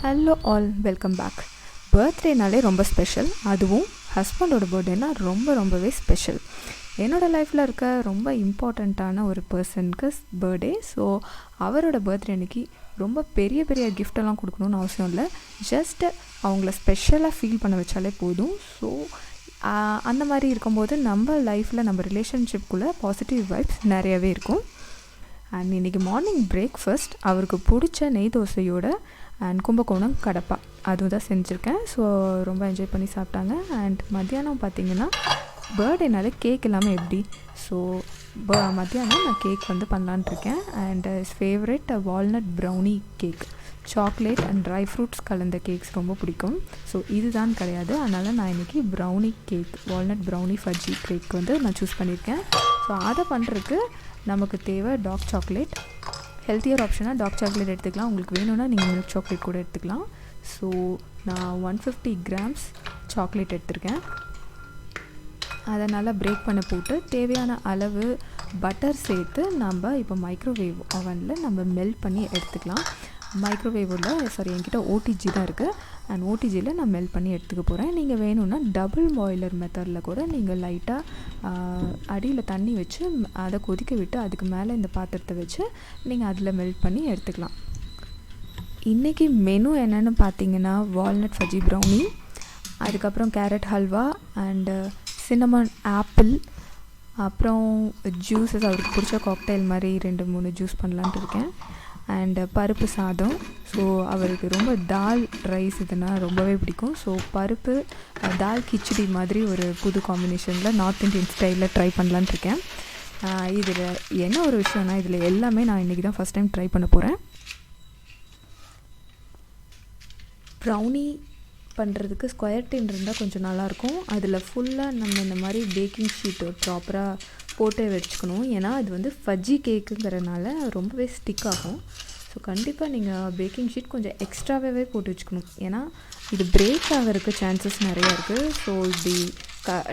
Hello all, welcome back. பர்த்டேனாலே ரொம்ப special, அதுவும் ஹஸ்பண்டோட பர்த்டேனா ரொம்பவே ஸ்பெஷல். என்னோடய லைஃப்பில் இருக்க ரொம்ப இம்பார்ட்டண்ட்டான ஒரு பர்சனுக்கு பர்த்டே. ஸோ அவரோட பர்த்டே அன்றைக்கி ரொம்ப பெரிய கிஃப்டெல்லாம் கொடுக்கணுன்னு அவசியம் இல்லை. ஜஸ்ட் அவங்கள ஸ்பெஷலாக ஃபீல் பண்ண வச்சாலே போதும். ஸோ அந்த மாதிரி இருக்கும்போது நம்ம லைஃப்பில் நம்ம ரிலேஷன்ஷிப்குள்ளே பாசிட்டிவ் வைப்ஸ் நிறையவே இருக்கும். அண்ட் இன்றைக்கி மார்னிங் பிரேக்ஃபாஸ்ட் அவருக்கு பிடிச்ச நெய் தோசையோட அண்ட் கும்பகோணம் கடப்பா அதுவும் தான் செஞ்சுருக்கேன். ஸோ ரொம்ப என்ஜாய் பண்ணி சாப்பிட்டாங்க. அண்ட் மத்தியானம் பார்த்திங்கன்னா பர்த்டேனாலே கேக் இல்லாமல் எப்படி? ஸோ மத்தியானம் நான் கேக் பண்ணலான்ட்ருக்கேன். And is favourite walnut brownie cake. Chocolate and dry fruits கலந்த கேக்ஸ் ரொம்ப பிடிக்கும். ஸோ இதுதான் கிடையாது, அதனால் நான் இன்றைக்கி brownie cake, walnut brownie fudgy cake நான் சூஸ் பண்ணியிருக்கேன். ஸோ அதை பண்ணுறதுக்கு நமக்கு தேவை டார்க் சாக்லேட். ஹெல்த்தியர் ஆப்ஷனாக டார்க் சாக்லேட் எடுத்துக்கலாம். உங்களுக்கு வேணும்னா நீங்கள் மில்க் சாக்லேட் கூட எடுத்துக்கலாம். ஸோ நான் 150 grams சாக்லேட் எடுத்திருக்கேன். அதை நல்லா பிரேக் பண்ண போட்டு தேவையான அளவு பட்டர் சேர்த்து நம்ம இப்போ மைக்ரோவேவ் அவனில் நம்ம மெல்ட் பண்ணி எடுத்துக்கலாம். என்கிட்ட ஓடிஜி தான் இருக்குது. அண்ட் ஓடிஜியில் நான் மெல்ட் பண்ணி எடுத்துக்க போகிறேன். நீங்கள் வேணும்னா டபுள் பாய்லர் மெத்தடில் கூட நீங்கள் லைட்டாக அடியில் தண்ணி வச்சு அதை கொதிக்க விட்டு அதுக்கு மேலே இந்த பாத்திரத்தை வச்சு நீங்கள் அதில் மெல்ட் பண்ணி எடுத்துக்கலாம். இன்றைக்கி மெனு என்னென்னு பார்த்தீங்கன்னா வால்நட் ஃபஜ்ஜி ப்ரௌனி, அதுக்கப்புறம் carrot halwa and cinnamon apple, அப்புறம் ஜூஸஸ் அவருக்கு பிடிச்ச காக்டெயில் மாதிரி 2-3 ஜூஸ் பண்ணலான்ட்டு இருக்கேன். அண்டு பருப்பு சாதம். ஸோ அவருக்கு ரொம்ப தால் ரைஸ் இதுனால் ரொம்பவே பிடிக்கும். ஸோ பருப்பு தால் கிச்சடி மாதிரி ஒரு புது காம்பினேஷனில் நார்த் இந்தியன் ஸ்டைலில் ட்ரை பண்ணலான்ட்ருக்கேன். இதில் என்ன ஒரு விஷயம்னா இதில் எல்லாமே நான் இன்றைக்கி தான் ஃபஸ்ட் டைம் ட்ரை பண்ண போகிறேன். ப்ரௌனி பண்ணுறதுக்கு ஸ்கொயர் டின் இருந்தால் கொஞ்சம் நல்லாயிருக்கும். அதில் ஃபுல்லாக நம்ம இந்த மாதிரி பேக்கிங் ஷீட்டு ப்ராப்பராக போட்டு வச்சுக்கணும். ஏன்னா அது ஃபஜ்ஜி கேக்குங்கிறனால ரொம்பவே ஸ்டிக் ஆகும். ஸோ கண்டிப்பாக நீங்கள் பேக்கிங் ஷீட் கொஞ்சம் எக்ஸ்ட்ராவே போட்டு வச்சுக்கணும். ஏன்னா இது பிரேக் ஆகிறதுக்கு சான்சஸ் நிறையா இருக்குது. ஸோ இப்படி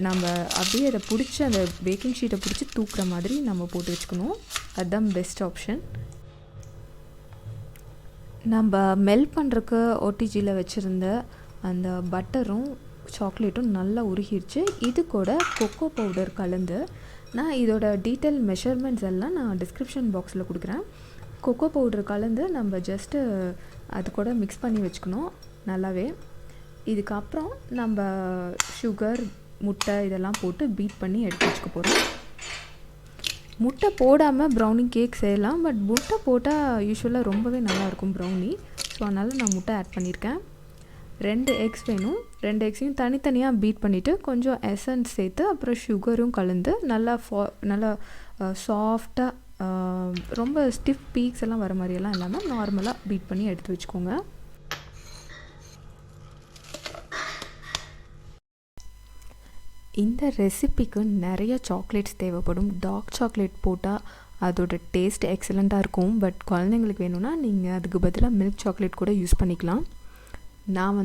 நம்ம அப்படியே அதை பிடிச்சி அந்த பேக்கிங் ஷீட்டை பிடிச்சி தூக்குற மாதிரி நம்ம போட்டு வச்சுக்கணும். அதுதான் பெஸ்ட் ஆப்ஷன். நம்ம மெல்ட் பண்ணுறக்கு ஓடிஜியில் வச்சுருந்த அந்த பட்டரும் சாக்லேட்டும் நல்லா உருகிடுச்சு. இது கூட கொக்கோ பவுடர் கலந்து நான் இதோட டீட்டெயில் மெஷர்மெண்ட்ஸ் எல்லாம் நான் டிஸ்கிரிப்ஷன் பாக்ஸில் கொடுக்குறேன். கொக்கோ பவுடர் கலந்து நம்ம ஜஸ்ட்டு அது கூட மிக்ஸ் பண்ணி வச்சுக்கணும் நல்லாவே. இதுக்கப்புறம் நம்ம சுகர், முட்டை இதெல்லாம் போட்டு பீட் பண்ணி எடுத்து வச்சுக்க போகிறோம். முட்டை போடாமல் ப்ரௌனி கேக் செய்யலாம், பட் முட்டை போட்டால் யூஸ்வலாக ரொம்பவே நல்லாயிருக்கும் ப்ரௌனி. ஸோ அதனால் நான் முட்டை ஆட் பண்ணியிருக்கேன். 2 எக்ஸ் வேணும். 2 எக்ஸையும் தனித்தனியாக பீட் பண்ணிவிட்டு கொஞ்சம் எசன்ஸ் சேர்த்து அப்புறம் சுகரும் கலந்து நல்லா சாஃப்டாக ரொம்ப ஸ்டிஃப் பீக்ஸ் எல்லாம் வர மாதிரியெல்லாம் இல்லாமல் நார்மலாக பீட் பண்ணி எடுத்து வச்சுக்கோங்க. இந்த ரெசிபிக்கு நிறைய சாக்லேட்ஸ் தேவைப்படும். டார்க் சாக்லேட் போட்டால் அதோட டேஸ்ட் எக்ஸலண்ட்டாக இருக்கும். பட் குழந்தைங்களுக்கு வேணும்னா நீங்கள் அதுக்கு பதிலாக மில்க் சாக்லேட் கூட யூஸ் பண்ணிக்கலாம். நான்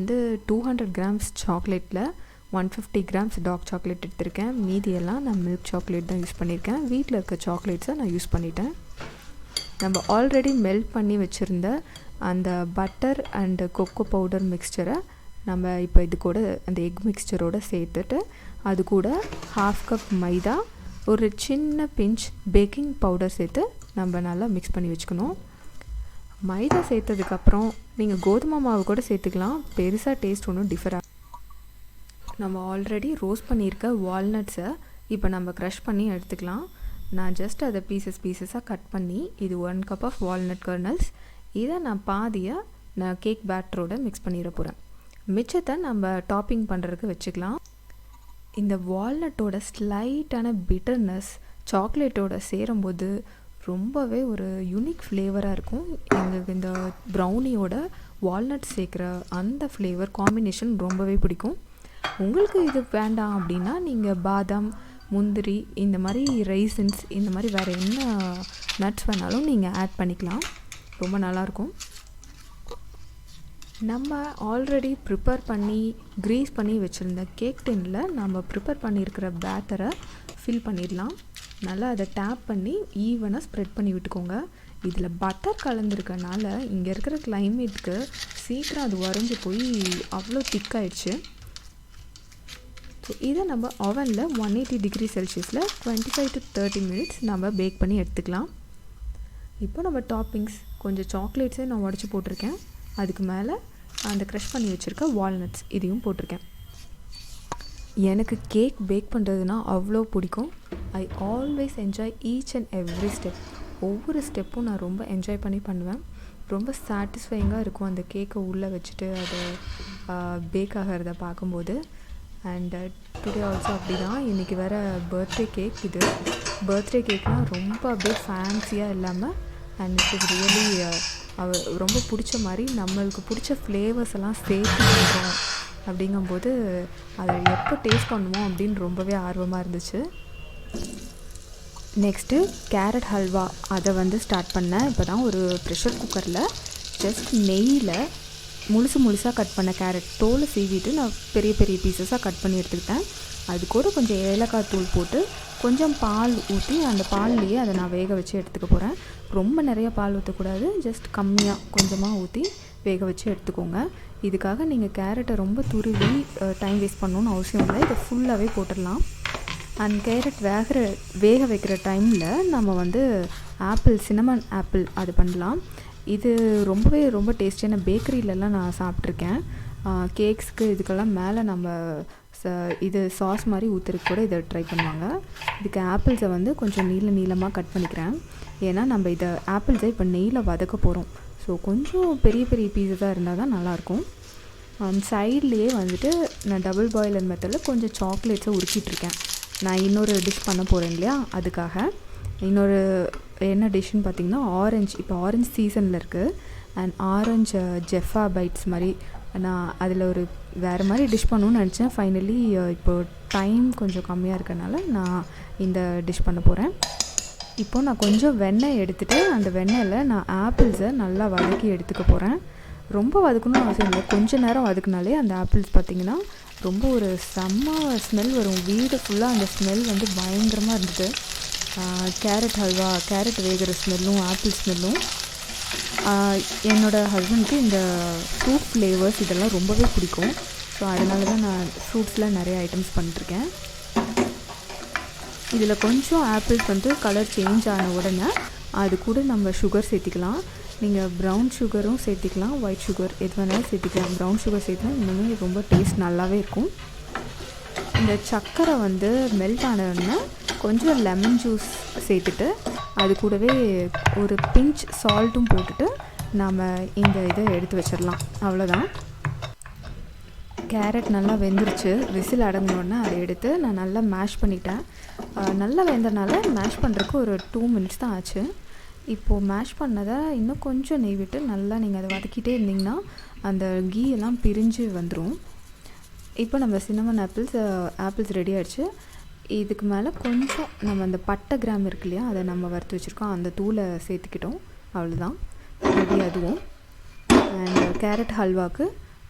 200 grams சாக்லேட்டில் 150 grams டார்க் சாக்லேட் எடுத்திருக்கேன். மீதியெல்லாம் நான் மில்க் சாக்லேட் தான் யூஸ் பண்ணியிருக்கேன். வீட்டில் இருக்க சாக்லேட்ஸை நான் யூஸ் பண்ணிட்டேன். நம்ம ஆல்ரெடி மெல்ட் பண்ணி வச்சுருந்த அந்த பட்டர் அண்டு கொக்கோ பவுடர் மிக்ஸ்சரை நம்ம இப்போ இது கூட அந்த எக் மிக்ஸ்சரோடு சேர்த்துட்டு அது கூட 1/2 cup மைதா, ஒரு சின்ன பிஞ்ச் பேக்கிங் பவுடர் சேர்த்து நம்ம நல்லா மிக்ஸ் பண்ணி வச்சுக்கணும். மைதா சேர்த்ததுக்கப்புறம் நீங்கள் கோதுமை மாவு கூட சேர்த்துக்கலாம். பெருசாக டேஸ்ட் ஒன்றும் டிஃபர் ஆகும். நம்ம ஆல்ரெடி ரோஸ்ட் பண்ணியிருக்க வால்நட்ஸை இப்போ நம்ம க்ரஷ் பண்ணி எடுத்துக்கலாம். நான் ஜஸ்ட் அதை பீசஸாக கட் பண்ணி இது 1 cup ஆஃப் வால்நட் கர்னல்ஸ். இதை நான் பாதியாக நான் கேக் பேட்டரோட மிக்ஸ் பண்ணிட போகிறேன். மிச்சத்தை நம்ம டாப்பிங் பண்ணுறதுக்கு வச்சுக்கலாம். இந்த வால்நட்டோட ஸ்லைட்டான பிட்டர்னஸ் சாக்லேட்டோட சேரும்போது ரொம்பவே ஒரு யூனிக் ஃப்ளேவராக இருக்கும். எங்களுக்கு இந்த ப்ரௌனியோட வால்நட் சேர்க்குற அந்த ஃப்ளேவர் காம்பினேஷன் ரொம்பவே பிடிக்கும். உங்களுக்கு இது வேண்டாம் அப்படின்னா நீங்கள் பாதாம், முந்திரி, இந்த மாதிரி ரைசன்ஸ், இந்த மாதிரி வேறு என்ன நட்ஸ் வேணாலும் நீங்கள் ஆட் பண்ணிக்கலாம். ரொம்ப நல்லாயிருக்கும். நம்ம ஆல்ரெடி ப்ரிப்பேர் பண்ணி க்ரீஸ் பண்ணி வச்சுருந்த கேக் டின்னில் நம்ம ப்ரிப்பேர் பண்ணியிருக்கிற பேட்டரை ஃபில் பண்ணிடலாம். நல்லா அதை டேப் பண்ணி ஈவனாக ஸ்ப்ரெட் பண்ணி விட்டுக்கோங்க. இதில் பட்டர் கலந்துருக்கனால இங்கே இருக்கிற கிளைமேட்டுக்கு சீக்கிரம் அது உறைஞ்சி போய் அவ்வளோ திக்காயிடுச்சு. ஸோ இதை நம்ம ஓவனில் 180 டிகிரி செல்சியஸில் 25 to 30 மினிட்ஸ் நம்ம பேக் பண்ணி எடுத்துக்கலாம். இப்போ நம்ம டாப்பிங்ஸ் கொஞ்சம் சாக்லேட்ஸே நான் உடச்சி போட்டிருக்கேன். அதுக்கு மேலே அந்த க்ரஷ் பண்ணி வச்சுருக்க வால்நட்ஸ் இதையும் போட்டிருக்கேன். எனக்கு கேக் பேக் பண்ணுறதுனா அவ்வளோ பிடிக்கும். I always enjoy each and every step. ஒவ்வொரு ஸ்டெப்பும் நான் ரொம்ப என்ஜாய் பண்ணி பண்ணுவேன். ரொம்ப சாட்டிஸ்ஃபைங்காக இருக்கும் அந்த கேக்கை உள்ளே வச்சுட்டு அதை பேக் ஆகிறத பார்க்கும்போது. அண்ட் டுடே ஆல்சோ அப்படி தான். இன்றைக்கி வேறு பர்த்டே கேக். இது பர்த்டே கேக்னால் ரொம்ப அப்படியே ஃபேன்சியாக இல்லாமல் அண்ட் இட் இஸ் ரியலி ரொம்ப பிடிச்ச மாதிரி நம்மளுக்கு பிடிச்ச ஃப்ளேவர்ஸ் எல்லாம் சேர்த்து பண்ணுறோம் அப்படிங்கும்போது அதை எப்போ டேஸ்ட் பண்ணுவோம் அப்படின்னு ரொம்பவே ஆர்வமாக இருந்துச்சு. நெக்ஸ்ட்டு கேரட் ஹல்வா அதை வந்து ஸ்டார்ட் பண்ணேன். இப்போ தான் ஒரு ப்ரெஷர் குக்கரில் ஜஸ்ட் நெய்யில் முழுசாக கட் பண்ண கேரட் தோலை சீவிட்டு நான் பெரிய பெரிய பீசஸாக கட் பண்ணி எடுத்துக்கிட்டேன். அது கூட கொஞ்சம் ஏலக்காய் தூள் போட்டு கொஞ்சம் பால் ஊற்றி அந்த பால்லையே அதை நான் வேக வச்சு எடுத்துக்க போகிறேன். ரொம்ப நிறைய பால் ஊற்றக்கூடாது, ஜஸ்ட் கம்மியாக கொஞ்சமாக ஊற்றி வேக வச்சு எடுத்துக்கோங்க. இதுக்காக நீங்கள் கேரட்டை ரொம்ப துருவி டைம் வேஸ்ட் பண்ணணுன்னு அவசியம் இல்லை. இதை ஃபுல்லாகவே போட்டுடலாம். அண்ட் கேரட் வேக வைக்கிற டைமில் நம்ம வந்து சின்னமன் ஆப்பிள் அது பண்ணலாம். இது ரொம்ப டேஸ்டியான பேக்கரியிலலாம் நான் சாப்பிட்ருக்கேன். கேக்ஸ்க்கு இதுக்கெல்லாம் மேலே நம்ம இது சாஸ் மாதிரி ஊற்றுறதுக்கு கூட இதை ட்ரை பண்ணுவாங்க. இதுக்கு ஆப்பிள்ஸை வந்து கொஞ்சம் நீளமாக கட் பண்ணிக்கிறேன். ஏன்னா நம்ம இதை ஆப்பிள்ஸை இப்போ நெய்யில் வதக்க போகிறோம். ஸோ கொஞ்சம் பெரிய பீஸஸாக இருந்தால் தான் நல்லாயிருக்கும். சைட்லேயே வந்துட்டு நான் டபுள் பாயிலர் மெத்தடில் கொஞ்சம் சாக்லேட்ஸை உருக்கிட்டுருக்கேன். நான் இன்னொரு டிஷ் பண்ண போகிறேன் இல்லையா, அதுக்காக. இன்னொரு என்ன டிஷ்ஷுன்னு பார்த்திங்கன்னா ஆரஞ்சு. இப்போ ஆரஞ்சு சீசனில் இருக்குது. அண்ட் ஆரஞ்சு ஜெஃபா பைட்ஸ் மாதிரி நான் அதில் ஒரு வேறு மாதிரி டிஷ் பண்ணணுன்னு நினச்சேன். ஃபைனலி இப்போது டைம் கொஞ்சம் கம்மியாக இருக்கனால நான் இந்த டிஷ் பண்ண போகிறேன். இப்போது நான் கொஞ்சம் வெண்ணெய் எடுத்துகிட்டு அந்த வெண்ணெயில் நான் ஆப்பிள்ஸை நல்லா வதக்கி எடுத்துக்க போகிறேன். ரொம்ப வதக்கணும்னு அவசியம் இல்லை, கொஞ்சம் நேரம் வதக்குனாலே அந்த ஆப்பிள்ஸ் பார்த்திங்கன்னா ரொம்ப ஒரு செம்ம ஸ்மெல் வரும். வீடு ஃபுல்லாக அந்த ஸ்மெல் வந்து பயங்கரமாக இருந்தது. கேரட் ஹல்வா, கேரட் வேகிற ஸ்மெல்லும் ஆப்பிள் ஸ்மெல்லும். என்னோடய ஹஸ்பண்டுக்கு இந்த ஃப்ரூட் ஃப்ளேவர்ஸ் இதெல்லாம் ரொம்பவே பிடிக்கும். ஸோ அதனால தான் நான் ஃப்ரூட்ஸில் நிறைய ஐட்டம்ஸ் பண்ணிட்டுருக்கேன். இதில் கொஞ்சம் ஆப்பிள்ஸ் வந்து கலர் சேஞ்ச் ஆன உடனே அது கூட நம்ம சுகர் சேர்த்திக்கலாம். நீங்கள் ப்ரௌன் சுகரும் சேர்த்திக்கலாம், ஒயிட் சுகர் எது வேணாலும் சேர்த்திக்கலாம். ப்ரௌன் சுகர் சேர்த்தினா இன்னுமே ரொம்ப டேஸ்ட் நல்லாவே இருக்கும். இந்த சர்க்கரை வந்து மெல்ட் ஆனோடனே கொஞ்சம் லெமன் ஜூஸ் சேர்த்துட்டு அது கூடவே ஒரு பிஞ்ச் சால்ட்டும் போட்டுட்டு நாம் இந்த இதை எடுத்து வச்சிடலாம். அவ்வளோதான். கேரட் நல்லா வெந்துருச்சு. விசில் அடங்கினோடனே அதை எடுத்து நான் நல்லா மேஷ் பண்ணிட்டேன். நல்லா வெந்தனால மேஷ் பண்ணுறதுக்கு ஒரு 2 மினிட்ஸ் தான் ஆச்சு. இப்போது மேஷ் பண்ணதை இன்னும் கொஞ்சம் நெய் விட்டு நல்லா நீங்கள் அதை வதக்கிட்டே இருந்திங்கன்னா அந்த கீ எல்லாம் பிரிஞ்சு வந்துடும். இப்போ நம்ம சின்னமன் ஆப்பிள்ஸ் ரெடி ஆகிடுச்சு. இதுக்கு மேலே கொஞ்சம் நம்ம அந்த பட்டை கிராம் இருக்கு இல்லையா, அதை நம்ம வறுத்து வச்சுருக்கோம், அந்த தூளை சேர்த்துக்கிட்டோம். அவ்வளோதான், ரெடி அதுவும். அண்ட் கேரட் ஹல்வாவுக்கு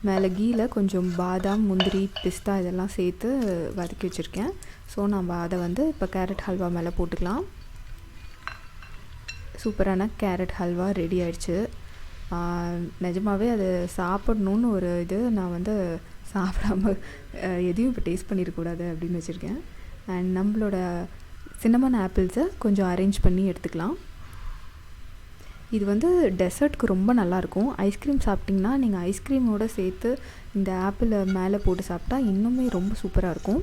மேலே கீயில் கொஞ்சம் பாதாம், முந்திரி, பிஸ்தா இதெல்லாம் சேர்த்து வதக்கி வச்சுருக்கேன். ஸோ நம்ம அதை வந்து இப்போ கேரட் ஹல்வா மேலே போட்டுக்கலாம். சூப்பரான கேரட் ஹல்வா ரெடி ஆயிடுச்சு. நிஜமாகவே அது சாப்பிட்ணுன்னு ஒரு இது, நான் வந்து சாப்பிடாம எதையும் இப்போ டேஸ்ட் பண்ணிடக்கூடாது அப்படின்னு வச்சுருக்கேன். அண்ட் நம்மளோட சின்னமன் ஆப்பிள்ஸை கொஞ்சம் அரேஞ்ச் பண்ணி எடுத்துக்கலாம். இது வந்து டெசர்ட்க்கு ரொம்ப நல்லாயிருக்கும். ஐஸ்கிரீம் சாப்பிட்டிங்கன்னா நீங்கள் ஐஸ்கிரீமோடு சேர்த்து இந்த ஆப்பிளை மேலே போட்டு சாப்பிட்டா இன்னுமே ரொம்ப சூப்பராக இருக்கும்.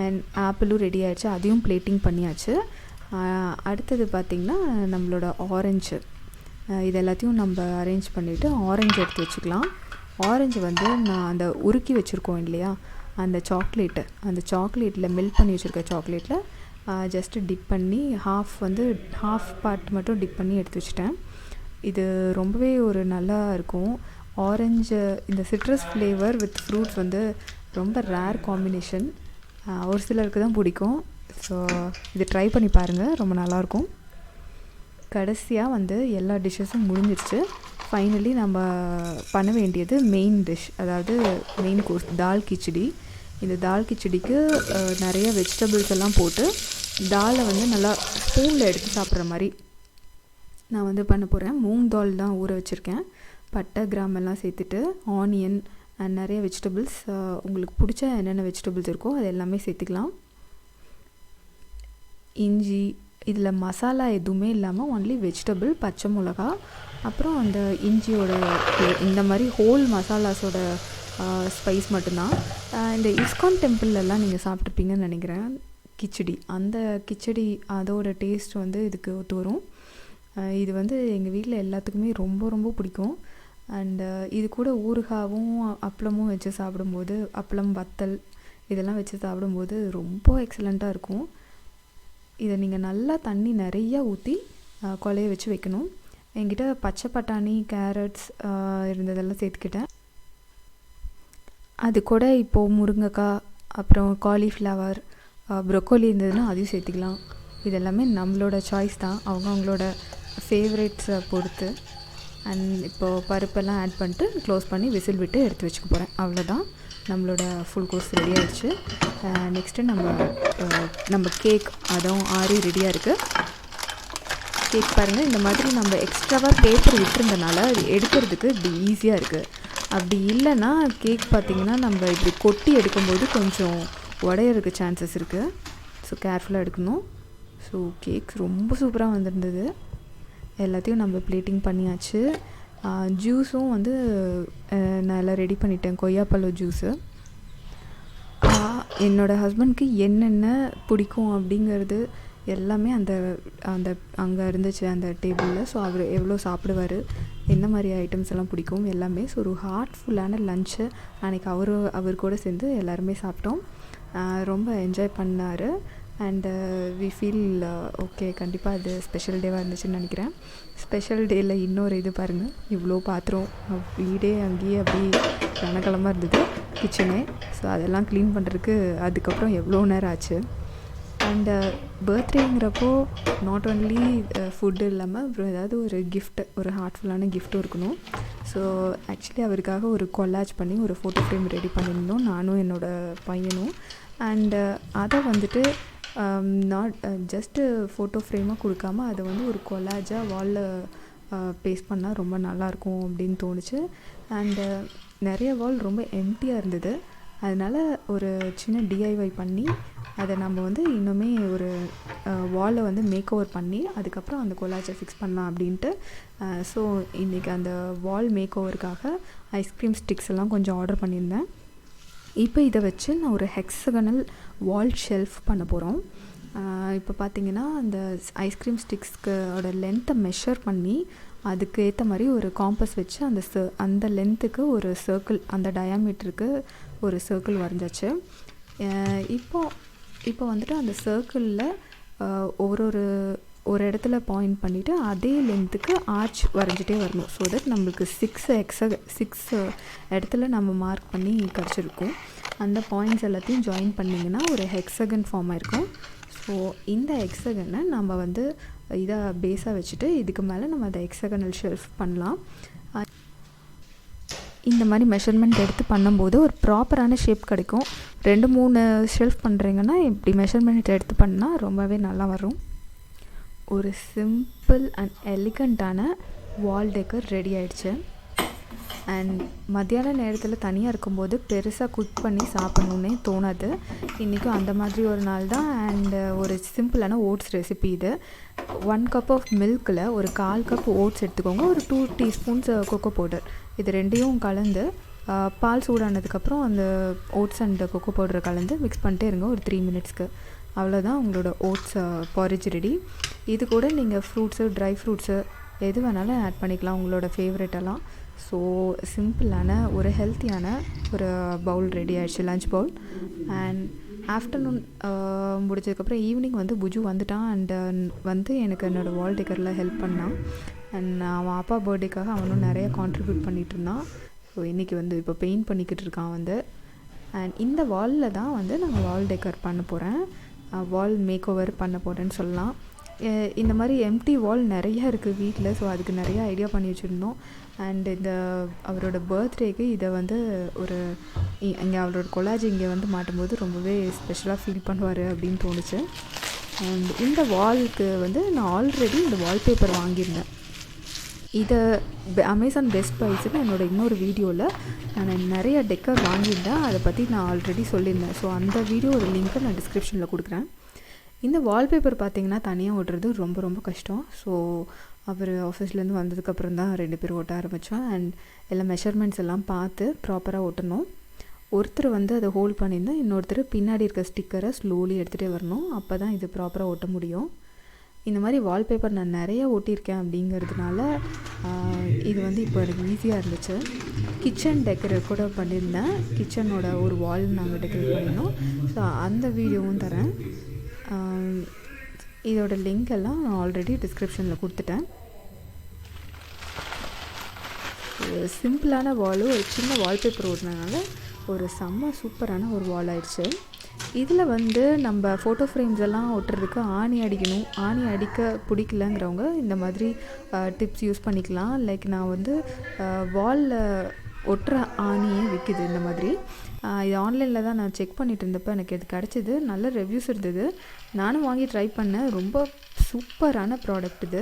அண்ட் ஆப்பிளும் ரெடி ஆகிடுச்சு, அதையும் பிளேட்டிங் பண்ணியாச்சு. அடுத்தது பார்த்திங்கன்னா நம்மளோட ஆரஞ்சு, இது எல்லாத்தையும் நம்ம அரேஞ்ச் பண்ணிவிட்டு ஆரஞ்சு எடுத்து வச்சுக்கலாம். ஆரஞ்சு வந்து நான் அந்த உருக்கி வச்சுருக்கோம் இல்லையா, அந்த சாக்லேட்டில் மெல்ட் பண்ணி வச்சுருக்க சாக்லேட்டில் ஜஸ்ட்டு டிப் பண்ணி ஹாஃப் பார்ட் மட்டும் டிப் பண்ணி எடுத்து வச்சுட்டேன். இது ரொம்பவே ஒரு நல்லா இருக்கும். ஆரஞ்சு இந்த சிட்ரஸ் ஃப்ளேவர் வித் ஃப்ரூட்ஸ் வந்து ரொம்ப ரேர் காம்பினேஷன். ஒரு சிலருக்கு தான் பிடிக்கும். ஸோ இது ட்ரை பண்ணி பாருங்கள், ரொம்ப நல்லாயிருக்கும். கடைசியாக வந்து எல்லா டிஷ்ஷஸும் முடிஞ்சிருச்சு. ஃபைனலி நம்ம பண்ண வேண்டியது மெயின் டிஷ், அதாவது மெயின் கோர்ஸ் தால் கிச்சடி. இந்த தால் கிச்சடிக்கு நிறைய வெஜிடபிள்ஸ் எல்லாம் போட்டு தாலை வந்து நல்லா ஸ்பூனில் எடுத்து சாப்பிட்ற மாதிரி நான் வந்து பண்ண போகிறேன். மூங் தால் தான் ஊற வச்சுருக்கேன். பட்டை கிராமெல்லாம் சேர்த்துட்டு ஆனியன் அண்ட் நிறைய வெஜிடபிள்ஸ், உங்களுக்கு பிடிச்ச என்னென்ன வெஜிடபிள்ஸ் இருக்கோ அது எல்லாமே சேர்த்துக்கலாம். இஞ்சி, இதில் மசாலா எதுவுமே இல்லாமல் ஒன்லி வெஜிடபிள், பச்சை மிளகா, அப்புறம் அந்த இஞ்சியோட இந்த மாதிரி ஹோல் மசாலாஸோட ஸ்பைஸ் மட்டும்தான். இந்த இஸ்கான் டெம்பிள்லலாம் நீங்கள் சாப்பிட்ருப்பீங்கன்னு நினைக்கிறேன் கிச்சடி. அந்த கிச்சடி அதோட டேஸ்ட் வந்து இதுக்கு ஒத்து வரும். இது வந்து எங்கள் வீட்டில் எல்லாத்துக்குமே ரொம்ப ரொம்ப பிடிக்கும். அண்டு இது கூட ஊறுகாவும் அப்பளமும் வச்சு சாப்பிடும்போது, அப்பளம் வத்தல் இதெல்லாம் வச்சு சாப்பிடும்போது ரொம்ப எக்ஸலண்ட்டாக இருக்கும். இதை நீங்கள் நல்லா தண்ணி நிறையா ஊற்றி கொலைய வச்சு வைக்கணும். என்கிட்ட பச்சை பட்டாணி, கேரட்ஸ் இருந்ததெல்லாம் சேர்த்துக்கிட்டேன். அது கூட இப்போது முருங்கைக்காய், அப்புறம் காலிஃப்ளவர், ப்ரொக்கோலி இருந்ததுன்னா அதையும் சேர்த்துக்கலாம். இது எல்லாமே நம்மளோட சாய்ஸ் தான், அவங்களோட ஃபேவரேட்ஸை பொறுத்து. அண்ட் இப்போது பருப்பெல்லாம் ஆட் பண்ணிட்டு க்ளோஸ் பண்ணி விசில் விட்டு எடுத்து வச்சுக்க போகிறேன். அவ்வளோதான், நம்மளோட ஃபுல் கோர்ஸ் ரெடி ஆகிடுச்சு. நெக்ஸ்ட்டு நம்ம கேக் அதுவும் ஆறி ரெடியாக இருக்குது. கேக் பாருங்கள், இந்த மாதிரி நம்ம எக்ஸ்ட்ராவாக பேப்பர் விட்டுருந்தனால அது எடுக்கிறதுக்கு இப்படி ஈஸியாக இருக்குது. அப்படி இல்லைன்னா கேக் பார்த்திங்கன்னா நம்ம இப்படி கொட்டி எடுக்கும்போது கொஞ்சம் உடையிறதுக்கு சான்சஸ் இருக்குது. ஸோ கேர்ஃபுல்லாக எடுக்கணும். ஸோ கேக் ரொம்ப சூப்பராக வந்திருந்தது. எல்லாத்தையும் நம்ம பிளேட்டிங் பண்ணியாச்சு. ஜூஸும் வந்து நான் எல்லாம் ரெடி பண்ணிட்டேன். கொய்யாப்பழம் ஜூஸு. என்னோடய ஹஸ்பண்ட்க்கு என்னென்ன பிடிக்கும் அப்படிங்கிறது எல்லாமே அந்த அங்கே இருந்துச்சு அந்த டேபிளில். ஸோ அவர் எவ்வளோ சாப்பிடுவார், என்ன மாதிரி ஐட்டம்ஸ் எல்லாம் பிடிக்கும் எல்லாமே. ஸோ ஒரு ஹார்ட்ஃபுல்லான லன்ச்சு அன்றைக்கி அவர் கூட சேர்ந்து எல்லாருமே சாப்பிட்டோம். ரொம்ப என்ஜாய் பண்ணார். அண்டு வி ஃபீல் ஓகே, கண்டிப்பாக அது ஸ்பெஷல் டேவாக இருந்துச்சுன்னு நினைக்கிறேன். ஸ்பெஷல் டேயில் இன்னொரு இது பாருங்கள், இவ்வளோ பாத்திரம், வீடே அங்கேயே அப்படி ரணகலமாக இருந்தது கிச்சனே. ஸோ அதெல்லாம் க்ளீன் பண்ணுறதுக்கு அதுக்கப்புறம் எவ்வளோ நேரம் ஆச்சு. அண்டு பர்த்டேங்கிறப்போ நாட் ஒன்லி ஃபுட்டு இல்லாமல் அப்புறம் ஏதாவது ஒரு கிஃப்ட், ஒரு ஹார்ட்ஃபுல்லான கிஃப்ட்டும் இருக்கணும். ஸோ ஆக்சுவலி அவருக்காக ஒரு கொலாஜ் பண்ணி ஒரு ஃபோட்டோ ஃப்ரேம் ரெடி பண்ணியிருந்தோம், நானும் என்னோடய பையனும். அண்டு அதை வந்துட்டு நாட் ஜஸ்ட்டு ஃபோட்டோ ஃப்ரேமாக கொடுக்காம அதை வந்து ஒரு கொலாஜாக வாலில் பேஸ்ட் பண்ணால் ரொம்ப நல்லாயிருக்கும் அப்படின்னு தோணுச்சு. அண்டு நிறைய வால் ரொம்ப எம்டியாக இருந்தது. அதனால் ஒரு சின்ன டிஐஒய் பண்ணி அதை நம்ம வந்து இன்னுமே ஒரு வாலை வந்து மேக் ஓவர் பண்ணி அதுக்கப்புறம் அந்த கொலாஜை ஃபிக்ஸ் பண்ணலாம் அப்படின்ட்டு. ஸோ இன்றைக்கி அந்த வால் மேக் ஓவருக்காக ஐஸ்கிரீம் ஸ்டிக்ஸ் எல்லாம் கொஞ்சம் ஆர்டர் பண்ணியிருந்தேன். இப்போ இதை வச்சு நான் ஒரு ஹெக்ஸகனல் வால் ஷெல்ஃப் பண்ண போகிறோம். இப்போ பார்த்திங்கன்னா அந்த ஐஸ்கிரீம் ஸ்டிக்ஸ்க்கோட லென்த்தை மெஷர் பண்ணி அதுக்கு ஏற்ற மாதிரி ஒரு காம்பஸ் வச்சு அந்த லென்த்துக்கு ஒரு சர்க்கிள், அந்த டயாமீட்டருக்கு ஒரு சர்க்கிள் வரைஞ்சாச்சு. இப்போ வந்துட்டு அந்த சர்க்கிளில் ஒரு இடத்துல பாயிண்ட் பண்ணிவிட்டு அதே லென்த்துக்கு ஆர்ச் வரைஞ்சிட்டே வரணும். ஸோ தட் நம்மளுக்கு 6 இடத்துல நம்ம மார்க் பண்ணி கிடச்சிருக்கும். அந்த பாயிண்ட்ஸ் எல்லாத்தையும் ஜாயின் பண்ணிங்கன்னா ஒரு ஹெக்ஸகன் ஃபார்ம் ஆயிருக்கும். ஸோ இந்த ஹெக்ஸகனை நம்ம வந்து இதை பேஸாக வச்சுட்டு இதுக்கு மேலே நம்ம அதை ஹெக்ஸகனல் ஷெல்ஃப் பண்ணலாம். இந்த மாதிரி மெஷர்மெண்ட் எடுத்து பண்ணும்போது ஒரு ப்ராப்பரான ஷேப் கிடைக்கும். 2-3 ஷெல்ஃப் பண்ணுறீங்கன்னா இப்படி மெஷர்மெண்ட் எடுத்து பண்ணால் ரொம்பவே நல்லா வரும். ஒரு சிம்பிள் அண்ட் எலிகண்ட்டான வால் டெக்கர் ரெடி ஆகிடுச்சு. அண்ட் மத்தியான நேரத்தில் தனியாக இருக்கும்போது பெருசாக குக் பண்ணி சாப்பிட்ணுன்னே தோணாது. இன்றைக்கும் அந்த மாதிரி ஒரு நாள் தான். அண்டு ஒரு சிம்பிளான ஓட்ஸ் ரெசிபி இது. 1 கப் ஆஃப் மில்கில் ஒரு 1/4 கப் ஓட்ஸ் எடுத்துக்கோங்க. ஒரு 2 டீஸ்பூன்ஸ் கொக்கோ பவுடர், இது ரெண்டையும் கலந்து பால் சூடானதுக்கப்புறம் அந்த ஓட்ஸ் அண்ட் கொக்கோ பவுடரை கலந்து மிக்ஸ் பண்ணிட்டே இருங்க ஒரு 3 மினிட்ஸ்க்கு. அவ்வளோதான், உங்களோட ஓட்ஸ் பாரிஜ் ரெடி. இது கூட நீங்கள் ஃப்ரூட்ஸு, ட்ரை ஃப்ரூட்ஸு எது வேணாலும் ஆட் பண்ணிக்கலாம், உங்களோட ஃபேவரெட்டெல்லாம். ஸோ சிம்பிளான ஒரு ஹெல்த்தியான ஒரு பவுல் ரெடி ஆகிடுச்சு, லஞ்ச் பவுல். அண்ட் ஆஃப்டர்நூன் முடிச்சதுக்கப்புறம் ஈவினிங் வந்து புஜு வந்துட்டான். அண்டு வந்து எனக்கு என்னோடய வால் டெக்கரில் ஹெல்ப் பண்ணான். அண்ட் அவன் அப்பா பர்த்டேக்காக அவனும் நிறைய கான்ட்ரிபியூட் பண்ணிகிட்டு இருந்தான். ஸோ இன்றைக்கி வந்து இப்போ பெயிண்ட் பண்ணிக்கிட்டு இருக்கான் வந்து. அண்ட் இந்த வாலில் தான் வந்து நான் வால் டெக்கர் பண்ண போகிறேன், வால் மேக் ஓவர் பண்ண போகிறேன்னு சொல்லலாம். இந்த மாதிரி எம்டி வால் நிறையா இருக்குது வீட்டில். ஸோ அதுக்கு நிறையா ஐடியா பண்ணி வச்சுருந்தோம். அண்ட் அவரோட பர்த்டேக்கு இதை வந்து இங்கே அவரோட கொலாஜ் இங்கே வந்து மாட்டும்போது ரொம்பவே ஸ்பெஷலாக ஃபீல் பண்ணுவார் அப்படின்னு தோணுச்சு. அண்ட் இந்த வாலுக்கு வந்து நான் ஆல்ரெடி இந்த வால்பேப்பர் வாங்கியிருந்தேன். இதை அமேசான் பெஸ்ட் ப்ரைஸுன்னு என்னோடய இன்னொரு வீடியோவில் நான் நிறைய டெக்கர் வாங்கியிருந்தேன். அதை பற்றி நான் ஆல்ரெடி சொல்லியிருந்தேன். ஸோ அந்த வீடியோட லிங்க்கை நான் டிஸ்கிரிப்ஷனில் கொடுக்குறேன். இந்த வால்பேப்பர் பார்த்திங்கன்னா தனியாக ஓட்டுறது ரொம்ப ரொம்ப கஷ்டம். ஸோ அவர் ஆஃபீஸ்லேருந்து வந்ததுக்கப்புறம் தான் 2 பேரும் ஓட்ட ஆரம்பித்தோம். அண்ட் எல்லாம் மெஷர்மெண்ட்ஸ் எல்லாம் பார்த்து ப்ராப்பராக ஓட்டணும். ஒருத்தர் வந்து அதை ஹோல்ட் பண்ணியிருந்தேன், இன்னொருத்தர் பின்னாடி இருக்க ஸ்டிக்கரை ஸ்லோலி எடுத்துகிட்டே வரணும். அப்போ தான் இது ப்ராப்பராக ஓட்ட முடியும். இந்த மாதிரி வால்பேப்பர் நான் நிறையா ஓட்டியிருக்கேன் அப்படிங்கிறதுனால இது வந்து இப்போ எனக்கு ஈஸியாக இருந்துச்சு. கிச்சன் டெக்கரேட் கூட பண்ணியிருந்தேன். கிச்சனோட ஒரு வால் நாங்கள் டெக்கரேட் பண்ணியிருந்தோம். ஸோ அந்த வீடியோவும் தரேன். இதோட லிங்க் எல்லாம் நான் ஆல்ரெடி டிஸ்கிரிப்ஷனில் கொடுத்துட்டேன். சிம்பிளான வாலு ஒரு சின்ன வால்பேப்பர் ஓட்டினதுனால ஒரு செம்ம சூப்பரான ஒரு வால் ஆயிடுச்சு. இதில் வந்து நம்ம ஃபோட்டோ ஃப்ரேம்ஸ் எல்லாம் ஒட்டுறதுக்கு ஆணி அடிக்கணும். ஆணி அடிக்க பிடிக்கலங்கிறவங்க இந்த மாதிரி டிப்ஸ் யூஸ் பண்ணிக்கலாம். லைக் நான் வந்து வாலில் ஒட்டுற ஆணியே விற்கிது இந்த மாதிரி. இது ஆன்லைனில் தான் நான் செக் பண்ணிகிட்டு இருந்தப்போ எனக்கு இது கிடச்சிது. நல்ல ரிவ்யூஸ் இருந்தது. நானும் வாங்கி ட்ரை பண்ணேன். ரொம்ப சூப்பரான ப்ராடக்ட் இது.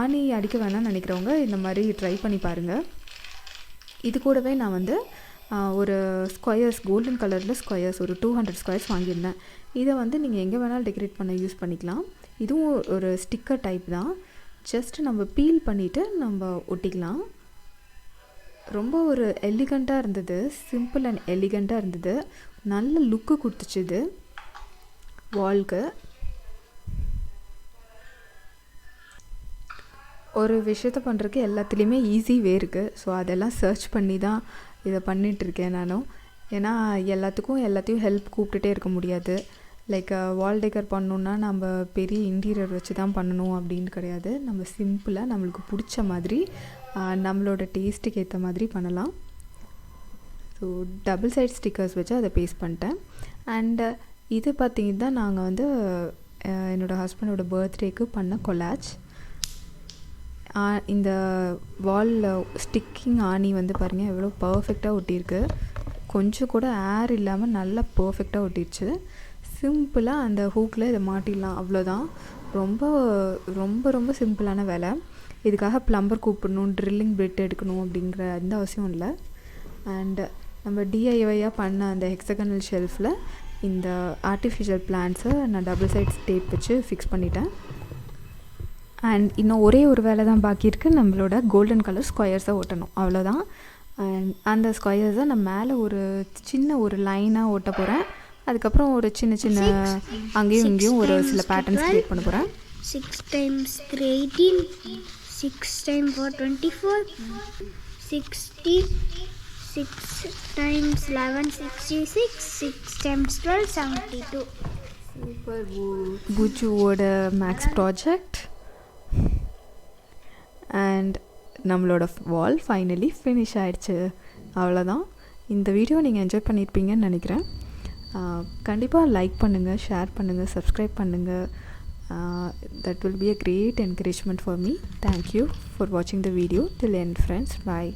ஆணி அடிக்க வேணாம்னு நினைக்கிறவங்க இந்த மாதிரி ட்ரை பண்ணி பாருங்கள். இது கூடவே நான் வந்து ஒரு ஸ்கொயர்ஸ் கோல்டன் கலரில் ஸ்கொயர்ஸ் ஒரு 200 ஸ்கொயர்ஸ் வாங்கியிருந்தேன். இதை வந்து நீங்கள் எங்கே வேணாலும் டெக்கரேட் பண்ண யூஸ் பண்ணிக்கலாம். இதுவும் ஒரு ஸ்டிக்கர் டைப் தான். ஜஸ்ட் நம்ம பீல் பண்ணிவிட்டு நம்ம ஒட்டிக்கலாம். ரொம்ப ஒரு எலிகண்ட்டாக இருந்தது. சிம்பிள் அண்ட் எலிகண்ட்டாக இருந்தது. நல்ல லுக்கு கொடுத்துச்சு இது வால்க்கு. ஒரு விஷயத்தை பண்ணுறதுக்கு எல்லாத்துலேயுமே ஈஸி வே இருக்குது. ஸோ அதெல்லாம் சர்ச் பண்ணி தான் இதை பண்ணிகிட்ருக்கேன் நானும். ஏன்னா எல்லாத்தையும் ஹெல்ப் கூப்பிட்டுட்டே இருக்க முடியாது. லைக் வால் டெக்கர் பண்ணணுன்னா நம்ம பெரிய இன்டீரியர் வச்சு தான் பண்ணணும் அப்படின்னு கிடையாது. நம்ம சிம்பிளாக நம்மளுக்கு பிடிச்ச மாதிரி நம்மளோட டேஸ்ட்டுக்கு ஏற்ற மாதிரி பண்ணலாம். ஸோ டபுள் சைட் ஸ்டிக்கர்ஸ் வச்சு அதை பேஸ்ட் பண்ணிட்டேன். அண்டு இது பார்த்திங்கன்னா நாங்கள் வந்து என்னோடய ஹஸ்பண்டோட பர்த்டேக்கு பண்ண கொலாஜ். இந்த வாலில் ஸ்டிக்கிங் ஆணி வந்து பாருங்கள் எவ்வளோ பர்ஃபெக்டாக ஒட்டியிருக்கு. கொஞ்சம் கூட ஏர் இல்லாமல் நல்லா பர்ஃபெக்டாக ஒட்டிடுச்சு. சிம்பிளாக அந்த ஹூக்கில் இதை மாட்டிடலாம், அவ்வளோதான். ரொம்ப ரொம்ப ரொம்ப சிம்பிளான வேலை. இதுக்காக ப்ளம்பர் கூப்பிடணும், ட்ரில்லிங் பிட் எடுக்கணும் அப்படிங்கிற எந்த அவசியம் இல்லை. அண்டு நம்ம டிஐஒயாக பண்ண அந்த ஹெக்ஸகனல் ஷெல்ஃபில் இந்த ஆர்டிஃபிஷியல் பிளான்ட்ஸை நான் டபுள் சைட் டேப் வச்சு ஃபிக்ஸ் பண்ணிட்டேன். அண்ட் இன்னும் ஒரே ஒரு வேலை தான் பாக்கி இருக்குது. நம்மளோட கோல்டன் கலர் ஸ்கொயர்ஸை ஓட்டணும், அவ்வளோதான். அண்ட் அந்த ஸ்கொயர்ஸை நான் மேலே ஒரு சின்ன ஒரு லைனாக ஓட்ட போகிறேன். அதுக்கப்புறம் ஒரு சின்ன சின்ன அங்கேயும் இங்கேயும் ஒரு சில பேட்டர்ன்ஸ் க்ரியேட் பண்ண போகிறேன். 6 times 18, 6 times 4 24, 60, 6 times 11 66, 6 times 12 72. Super புஜுவோட மேக்ஸ் ப்ராஜெக்ட். அண்ட் நம்மளோட வால் ஃபைனலி ஃபினிஷ் ஆகிடுச்சு, அவ்வளோதான். இந்த வீடியோ நீங்கள் என்ஜாய் பண்ணியிருப்பீங்கன்னு நினைக்கிறேன். கண்டிப்பாக லைக் பண்ணுங்கள், ஷேர் பண்ணுங்கள், சப்ஸ்கிரைப் பண்ணுங்கள். That will be a great encouragement for me. Thank you for watching the video till end, friends. Bye.